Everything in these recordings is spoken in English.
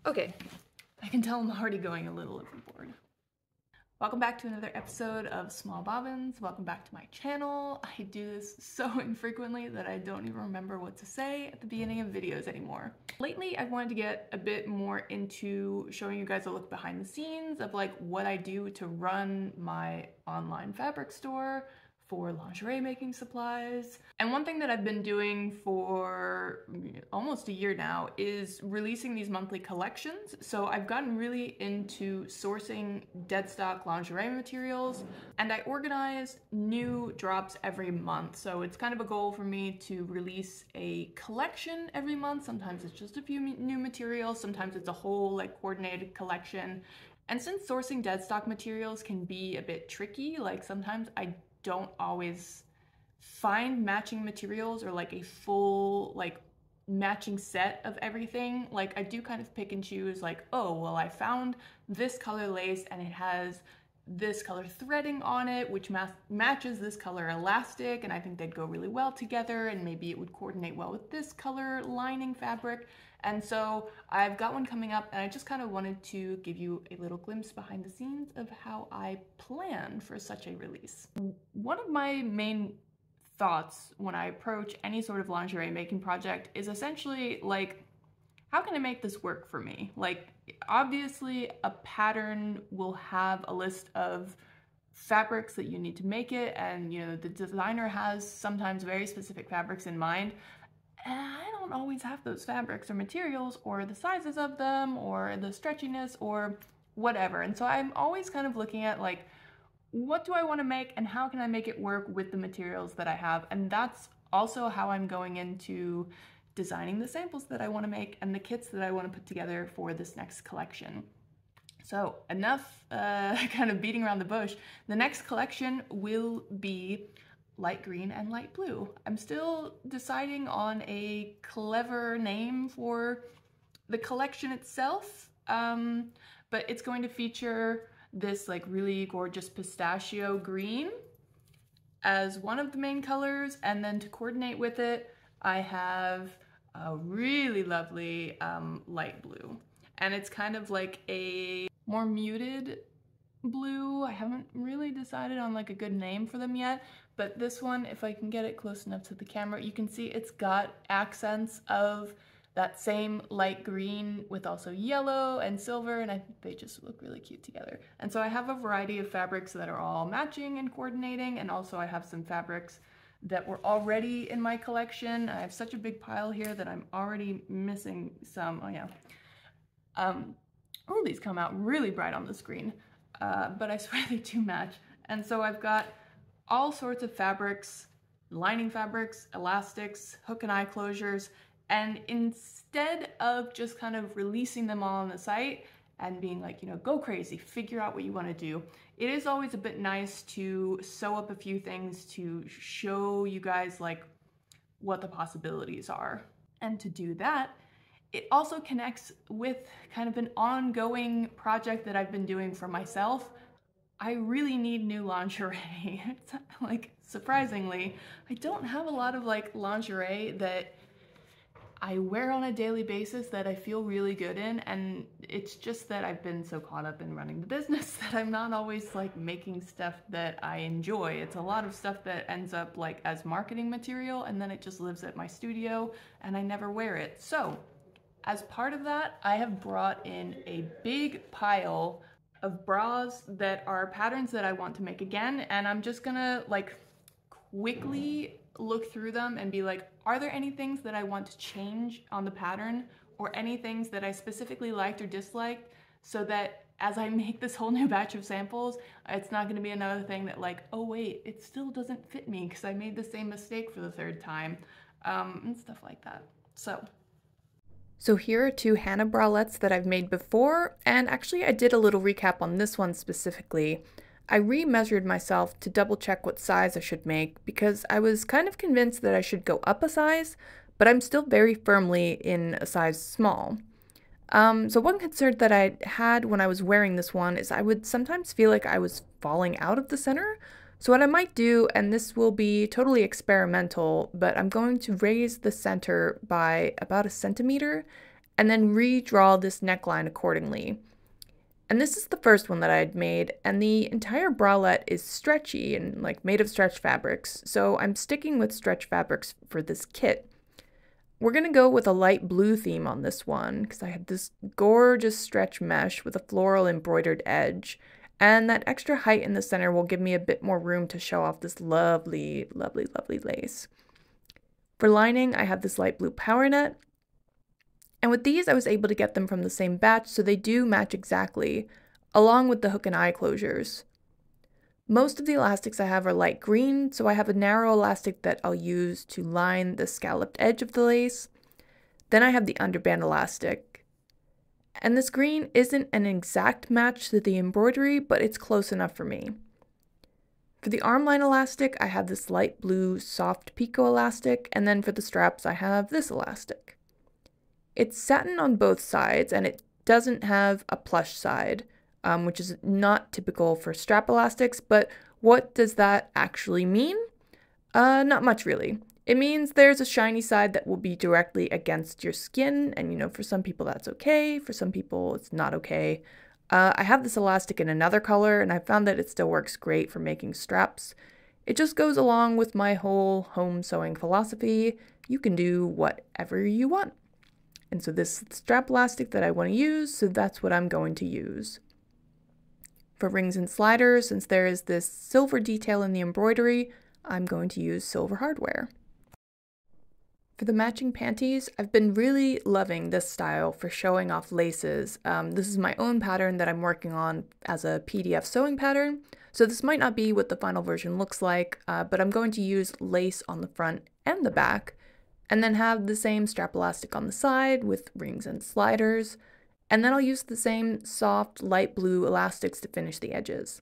Okay, I can tell I'm already going a little overboard. Welcome back to another episode of Small Bobbins. Welcome back to my channel. I do this so infrequently that I don't even remember what to say at the beginning of videos anymore. Lately, I've wanted to get a bit more into showing you guys a look behind the scenes of like what I do to run my online fabric store for lingerie making supplies. And one thing that I've been doing for almost a year now is releasing these monthly collections. So I've gotten really into sourcing dead stock lingerie materials, and I organize new drops every month. So it's kind of a goal for me to release a collection every month. Sometimes it's just a few new materials, sometimes it's a whole like coordinated collection. And since sourcing dead stock materials can be a bit tricky, like sometimes I don't always find matching materials or like a full like matching set of everything. Like I do kind of pick and choose like, oh, well, I found this color lace and it has this color threading on it, which matches this color elastic, and I think they'd go really well together, and maybe it would coordinate well with this color lining fabric. And so I've got one coming up, and I just kind of wanted to give you a little glimpse behind the scenes of how I plan for such a release. One of my main thoughts when I approach any sort of lingerie making project is essentially like, how can I make this work for me? Like, obviously a pattern will have a list of fabrics that you need to make it, and you know, the designer has sometimes very specific fabrics in mind, and I don't always have those fabrics or materials or the sizes of them or the stretchiness or whatever. And so I'm always kind of looking at like, what do I want to make and how can I make it work with the materials that I have? And that's also how I'm going into designing the samples that I want to make and the kits that I want to put together for this next collection. So enough kind of beating around the bush. The next collection will be light green and light blue. I'm still deciding on a clever name for the collection itself, but it's going to feature this like really gorgeous pistachio green as one of the main colors, and then to coordinate with it, I have a really lovely light blue, and it's kind of like a more muted blue. I haven't really decided on like a good name for them yet, but this one, if I can get it close enough to the camera, you can see it's got accents of that same light green with also yellow and silver, and I think they just look really cute together. And so I have a variety of fabrics that are all matching and coordinating, and also I have some fabrics that were already in my collection. I have such a big pile here that I'm already missing some. Oh yeah. Oh, these come out really bright on the screen, but I swear they do match. And so I've got all sorts of fabrics, lining fabrics, elastics, hook and eye closures, and instead of just kind of releasing them all on the site and being like, you know, go crazy, figure out what you want to do, it is always a bit nice to sew up a few things to show you guys like what the possibilities are. And to do that, it also connects with kind of an ongoing project that I've been doing for myself. I really need new lingerie. It's like, surprisingly, I don't have a lot of like lingerie that I wear on a daily basis that I feel really good in, and it's just that I've been so caught up in running the business that I'm not always like making stuff that I enjoy. It's a lot of stuff that ends up like as marketing material, and then it just lives at my studio and I never wear it. So as part of that, I have brought in a big pile of bras that are patterns that I want to make again, and I'm just gonna like quickly look through them and be like, are there any things that I want to change on the pattern, or any things that I specifically liked or disliked, so that as I make this whole new batch of samples, it's not gonna be another thing that like, oh wait, it still doesn't fit me because I made the same mistake for the third time, and stuff like that. So here are two Hannah bralettes that I've made before, and actually I did a little recap on this one specifically. I re-measured myself to double check what size I should make because I was kind of convinced that I should go up a size, but I'm still very firmly in a size small. So one concern that I had when I was wearing this one is I would sometimes feel like I was falling out of the center. So what I might do, and this will be totally experimental, but I'm going to raise the center by about 1 centimeter and then redraw this neckline accordingly. And this is the first one that I had made, and the entire bralette is stretchy and like made of stretch fabrics, so I'm sticking with stretch fabrics for this kit. We're going to go with a light blue theme on this one because I have this gorgeous stretch mesh with a floral embroidered edge, and that extra height in the center will give me a bit more room to show off this lovely, lovely, lovely lace. For lining, I have this light blue power net. And with these, I was able to get them from the same batch, so they do match exactly, along with the hook and eye closures. Most of the elastics I have are light green, so I have a narrow elastic that I'll use to line the scalloped edge of the lace. Then I have the underband elastic. And this green isn't an exact match to the embroidery, but it's close enough for me. For the armline elastic, I have this light blue soft picot elastic, and then for the straps, I have this elastic. It's satin on both sides, and it doesn't have a plush side, which is not typical for strap elastics, but what does that actually mean? Not much really. It means there's a shiny side that will be directly against your skin, and for some people that's okay, for some people it's not okay. I have this elastic in another color, and I found that it still works great for making straps. It just goes along with my whole home sewing philosophy. You can do whatever you want. And so this is the strap elastic that I want to use, so that's what I'm going to use. For rings and sliders, since there is this silver detail in the embroidery, I'm going to use silver hardware. For the matching panties, I've been really loving this style for showing off laces. This is my own pattern that I'm working on as a PDF sewing pattern, so this might not be what the final version looks like, but I'm going to use lace on the front and the back, and then have the same strap elastic on the side with rings and sliders, and then I'll use the same soft light blue elastics to finish the edges.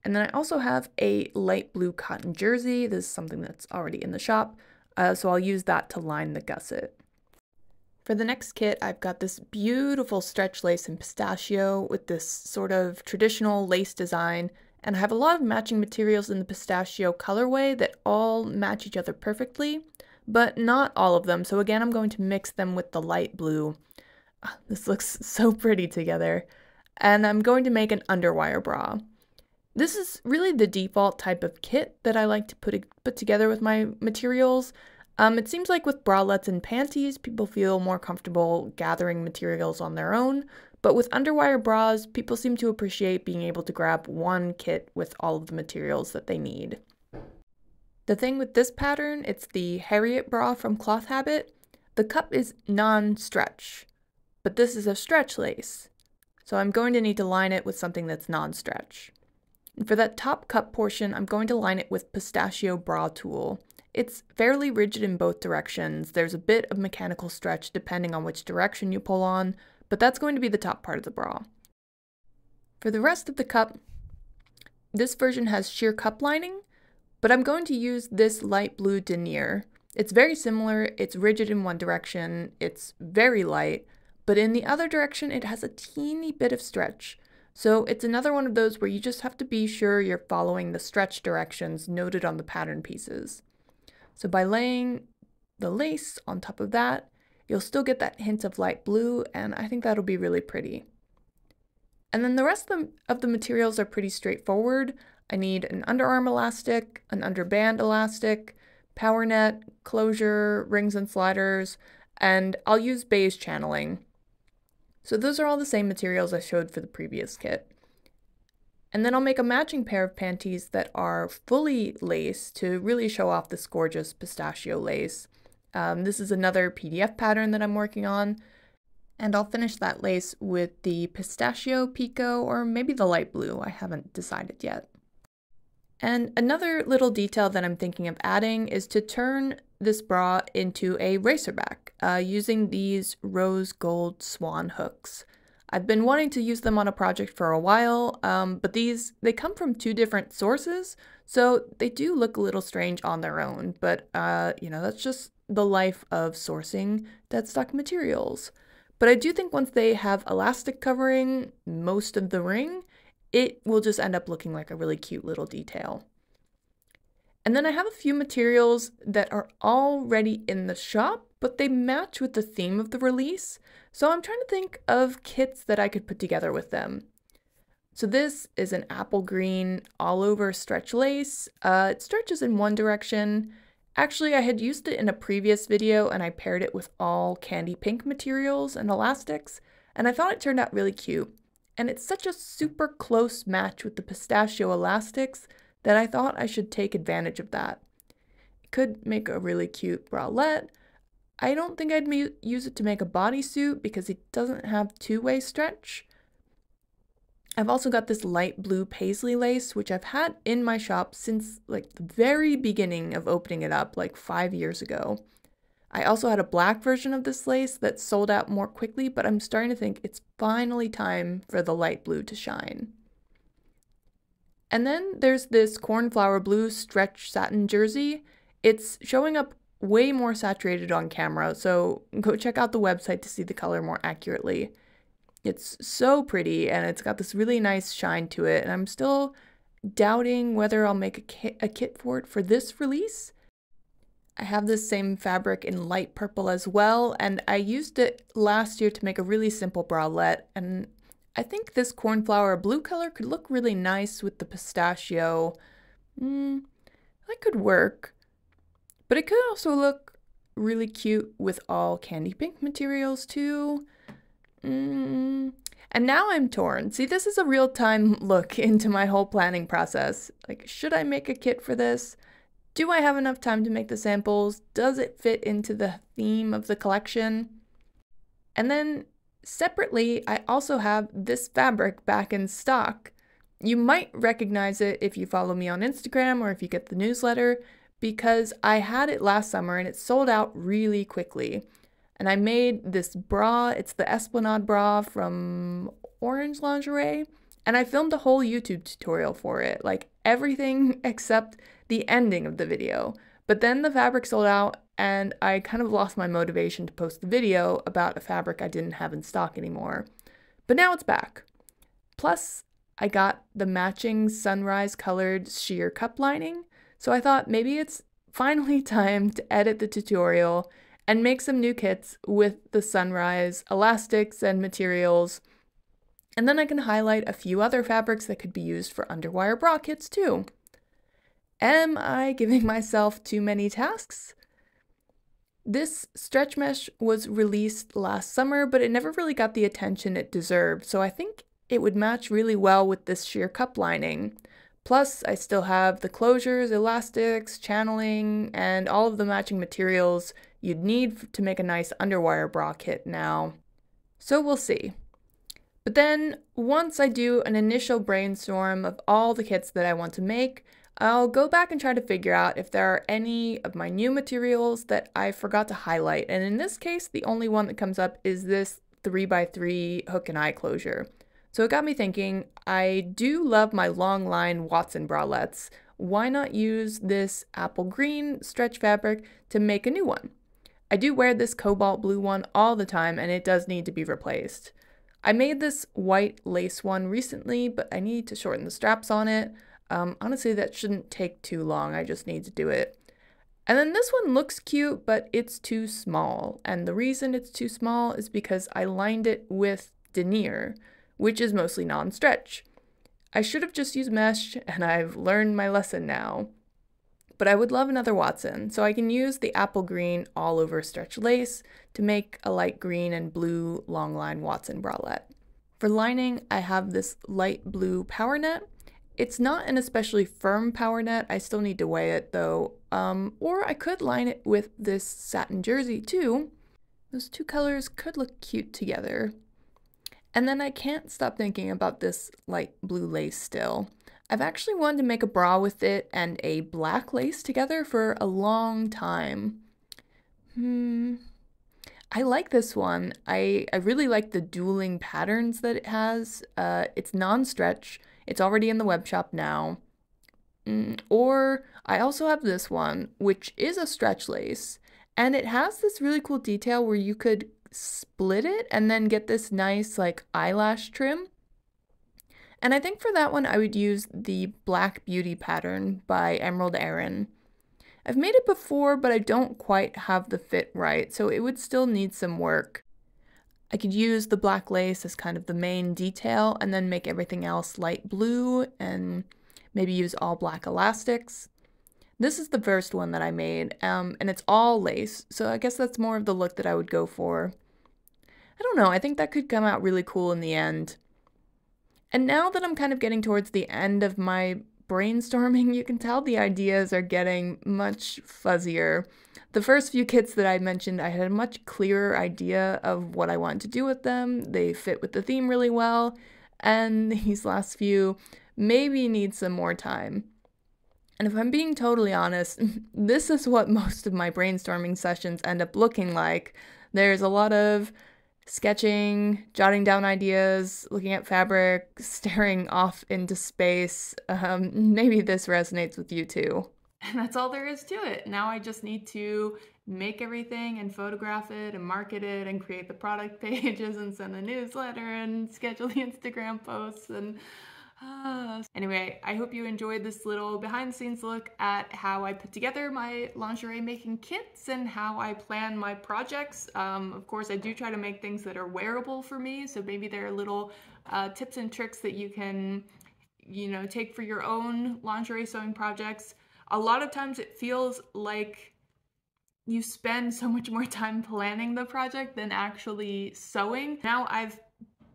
And then I also have a light blue cotton jersey. This is something that's already in the shop, so I'll use that to line the gusset. For the next kit, I've got this beautiful stretch lace in pistachio with this sort of traditional lace design, and I have a lot of matching materials in the pistachio colorway that all match each other perfectly, but not all of them, so again I'm going to mix them with the light blue. This looks so pretty together. And I'm going to make an underwire bra. This is really the default type of kit that I like to put together with my materials. It seems like with bralettes and panties, people feel more comfortable gathering materials on their own, but with underwire bras, people seem to appreciate being able to grab one kit with all of the materials that they need. The thing with this pattern, it's the Harriet bra from Cloth Habit. The cup is non-stretch, but this is a stretch lace, so I'm going to need to line it with something that's non-stretch. And for that top cup portion, I'm going to line it with pistachio bra tulle. It's fairly rigid in both directions. There's a bit of mechanical stretch depending on which direction you pull on, but that's going to be the top part of the bra. For the rest of the cup, this version has sheer cup lining, but I'm going to use this light blue denier. It's very similar, it's rigid in one direction, it's very light, but in the other direction it has a teeny bit of stretch. So it's another one of those where you just have to be sure you're following the stretch directions noted on the pattern pieces. So by laying the lace on top of that, you'll still get that hint of light blue, and I think that'll be really pretty. And then the rest of the materials are pretty straightforward. I need an underarm elastic, an underband elastic, power net, closure, rings and sliders, and I'll use beige channeling. So those are all the same materials I showed for the previous kit. And then I'll make a matching pair of panties that are fully lace to really show off this gorgeous pistachio lace. This is another PDF pattern that I'm working on, and I'll finish that lace with the pistachio picot or maybe the light blue. I haven't decided yet. And another little detail that I'm thinking of adding is to turn this bra into a racerback using these rose gold swan hooks. I've been wanting to use them on a project for a while, but they come from two different sources, so they do look a little strange on their own, but that's just the life of sourcing dead stock materials. But I do think once they have elastic covering most of the ring, it will just end up looking like a really cute little detail. And then I have a few materials that are already in the shop, but they match with the theme of the release, so I'm trying to think of kits that I could put together with them. So this is an apple green all over stretch lace. It stretches in one direction. Actually, I had used it in a previous video and I paired it with all candy pink materials and elastics, and I thought it turned out really cute. And it's such a super close match with the pistachio elastics that I thought I should take advantage of that. It could make a really cute bralette. I don't think I'd use it to make a bodysuit because it doesn't have two-way stretch. I've also got this light blue paisley lace, which I've had in my shop since like the very beginning of opening it up, like 5 years ago. I also had a black version of this lace that sold out more quickly, but I'm starting to think it's finally time for the light blue to shine. And then there's this cornflower blue stretch satin jersey. It's showing up way more saturated on camera, so go check out the website to see the color more accurately. It's so pretty and it's got this really nice shine to it, and I'm still doubting whether I'll make a kit for it for this release. I have this same fabric in light purple as well, and I used it last year to make a really simple bralette, and I think this cornflower blue color could look really nice with the pistachio. That could work, but it could also look really cute with all candy pink materials too. And now I'm torn. See, this is a real-time look into my whole planning process. Like, should I make a kit for this? Do I have enough time to make the samples? Does it fit into the theme of the collection? And then, separately, I also have this fabric back in stock. You might recognize it if you follow me on Instagram or if you get the newsletter, because I had it last summer and it sold out really quickly. And I made this bra. It's the Esplanade bra from Orange Lingerie, and I filmed a whole YouTube tutorial for it, like everything except the ending of the video. But then the fabric sold out and I kind of lost my motivation to post the video about a fabric I didn't have in stock anymore. But now it's back. Plus, I got the matching sunrise colored sheer cup lining, so I thought maybe it's finally time to edit the tutorial and make some new kits with the sunrise elastics and materials. And then I can highlight a few other fabrics that could be used for underwire bra kits too. Am I giving myself too many tasks? This stretch mesh was released last summer, but it never really got the attention it deserved, so I think it would match really well with this sheer cup lining. Plus, I still have the closures, elastics, channeling, and all of the matching materials you'd need to make a nice underwire bra kit now. So we'll see. But then, once I do an initial brainstorm of all the kits that I want to make, I'll go back and try to figure out if there are any of my new materials that I forgot to highlight. And in this case, the only one that comes up is this 3x3 hook and eye closure. So it got me thinking, I do love my long line Watson bralettes. Why not use this apple green stretch fabric to make a new one? I do wear this cobalt blue one all the time and it does need to be replaced. I made this white lace one recently, but I need to shorten the straps on it. Honestly, that shouldn't take too long. I just need to do it. And then this one looks cute, but it's too small. And the reason it's too small is because I lined it with denier, which is mostly non-stretch. I should have just used mesh, and I've learned my lesson now. But I would love another Watson, so I can use the apple green all over stretch lace to make a light green and blue long line Watson bralette. For lining, I have this light blue power net. It's not an especially firm power net, I still need to weigh it though, or I could line it with this satin jersey too. Those two colors could look cute together. And then I can't stop thinking about this light blue lace still. I've actually wanted to make a bra with it and a black lace together for a long time. I like this one. I really like the dueling patterns that it has. It's non-stretch. It's already in the web shop now. Or I also have this one, which is a stretch lace. And it has this really cool detail where you could split it and then get this nice like eyelash trim. And I think for that one I would use the Black Beauty pattern by Emerald Erin. I've made it before, but I don't quite have the fit right, so it would still need some work. I could use the black lace as kind of the main detail and then make everything else light blue and maybe use all black elastics. This is the first one that I made, and it's all lace, so I guess that's more of the look that I would go for. I don't know, I think that could come out really cool in the end. And now that I'm kind of getting towards the end of my brainstorming, you can tell the ideas are getting much fuzzier. The first few kits that I mentioned, I had a much clearer idea of what I wanted to do with them. They fit with the theme really well, and these last few maybe need some more time. And if I'm being totally honest, this is what most of my brainstorming sessions end up looking like. There's a lot of sketching, jotting down ideas, looking at fabric, staring off into space. Maybe this resonates with you too. And that's all there is to it. Now I just need to make everything and photograph it and market it and create the product pages and send the newsletter and schedule the Instagram posts and anyway, I hope you enjoyed this little behind the scenes look at how I put together my lingerie making kits and how I plan my projects. Of course, I do try to make things that are wearable for me, so maybe there are little tips and tricks that you can, take for your own lingerie sewing projects. A lot of times it feels like you spend so much more time planning the project than actually sewing. Now I've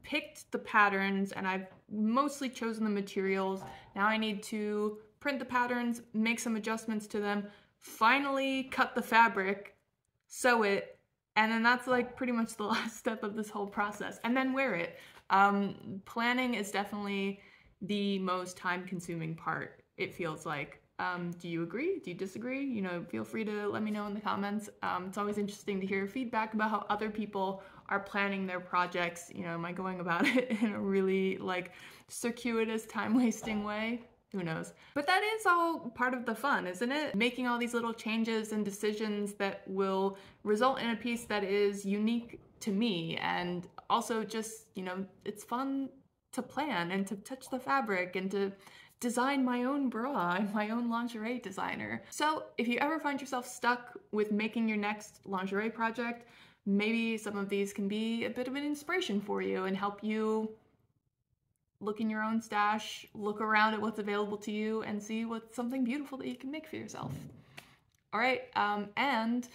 picked the patterns and I've mostly chosen the materials. Now I need to print the patterns, make some adjustments to them, finally cut the fabric, sew it, and then that's like pretty much the last step of this whole process, and then wear it. Planning is definitely the most time-consuming part, it feels like. Do you agree? Do you disagree? Feel free to let me know in the comments. It's always interesting to hear feedback about how other people are planning their projects. Am I going about it in a really circuitous, time-wasting way? Who knows? But that is all part of the fun, isn't it? Making all these little changes and decisions that will result in a piece that is unique to me, and also just, it's fun to plan and to touch the fabric and to design my own bra. I'm my own lingerie designer. So if you ever find yourself stuck with making your next lingerie project, maybe some of these can be a bit of an inspiration for you and help you look in your own stash, look around at what's available to you, and see what's something beautiful that you can make for yourself. All right, and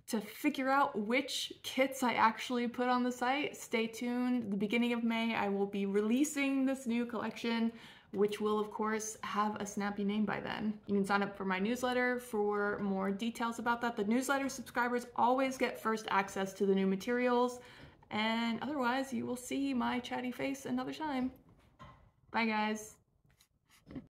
to figure out which kits I actually put on the site, stay tuned. The beginning of May, I will be releasing this new collection, which will of course have a snappy name by then. You can sign up for my newsletter for more details about that. The newsletter subscribers always get first access to the new materials, and otherwise you will see my chatty face another time. Bye guys.